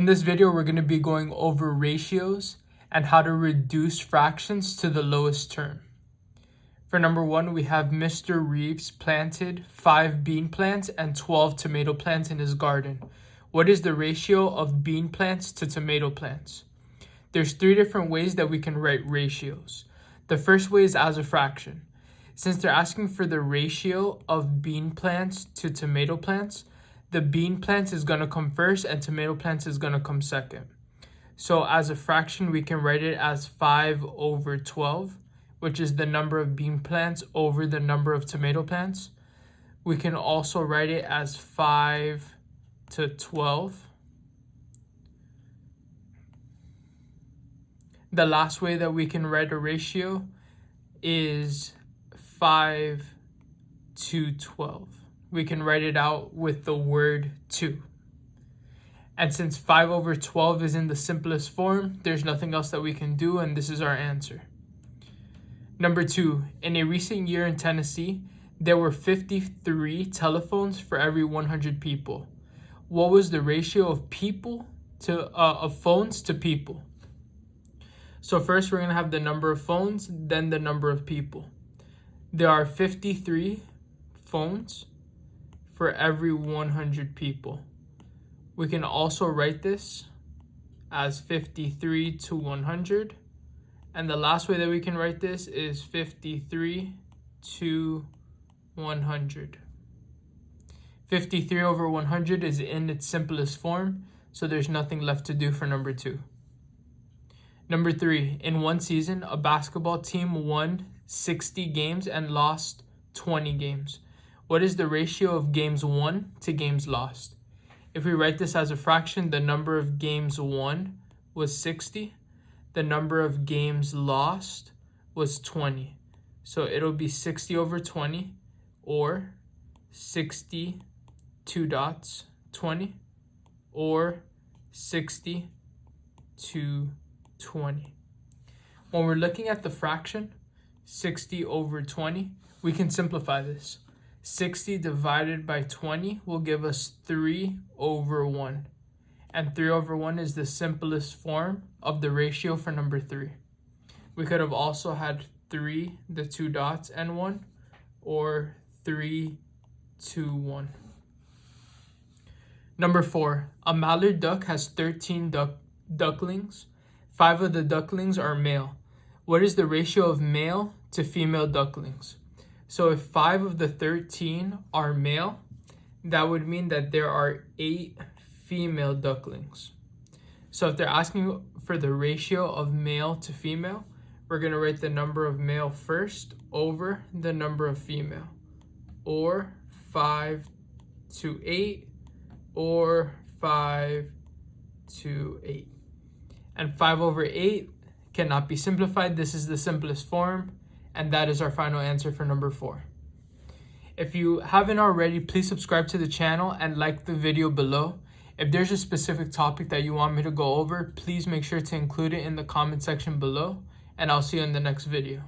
In this video, we're going to be going over ratios and how to reduce fractions to the lowest term. For number 1, we have Mr. Reeves planted 5 bean plants and 12 tomato plants in his garden. What is the ratio of bean plants to tomato plants? There's 3 different ways that we can write ratios. The first way is as a fraction. Since they're asking for the ratio of bean plants to tomato plants, the bean plants is going to come first and tomato plants is going to come second. So as a fraction, we can write it as 5 over 12, which is the number of bean plants over the number of tomato plants. We can also write it as 5 to 12. The last way that we can write a ratio is 5 to 12. We can write it out with the word 2. And since 5 over 12 is in the simplest form, there's nothing else that we can do, and this is our answer. Number 2, in a recent year in Tennessee, there were 53 telephones for every 100 people. What was the ratio of phones to people? So first we're going to have the number of phones, then the number of people. There are 53 phones for every 100 people. We can also write this as 53 to 100. And the last way that we can write this is 53 to 100. 53 over 100 is in its simplest form, so there's nothing left to do for number 2. Number 3, in one season, a basketball team won 60 games and lost 20 games. What is the ratio of games won to games lost? If we write this as a fraction, the number of games won was 60. The number of games lost was 20. So it'll be 60 over 20 or 60 20 or 60 to 20. When we're looking at the fraction 60 over 20, we can simplify this. 60 divided by 20 will give us 3 over 1. And 3 over 1 is the simplest form of the ratio for number 3. We could have also had 3, the 2 dots, and 1, or 3 to 1. Number 4, a mallard duck has 13 ducklings. 5 of the ducklings are male. What is the ratio of male to female ducklings? So if 5 of the 13 are male, that would mean that there are 8 female ducklings. So if they're asking for the ratio of male to female, we're going to write the number of male first over the number of female, or 5 to 8, or 5 to 8. And 5 over 8 cannot be simplified. This is the simplest form, and that is our final answer for number 4. If you haven't already, please subscribe to the channel and like the video below. If there's a specific topic that you want me to go over, please make sure to include it in the comment section below, and I'll see you in the next video.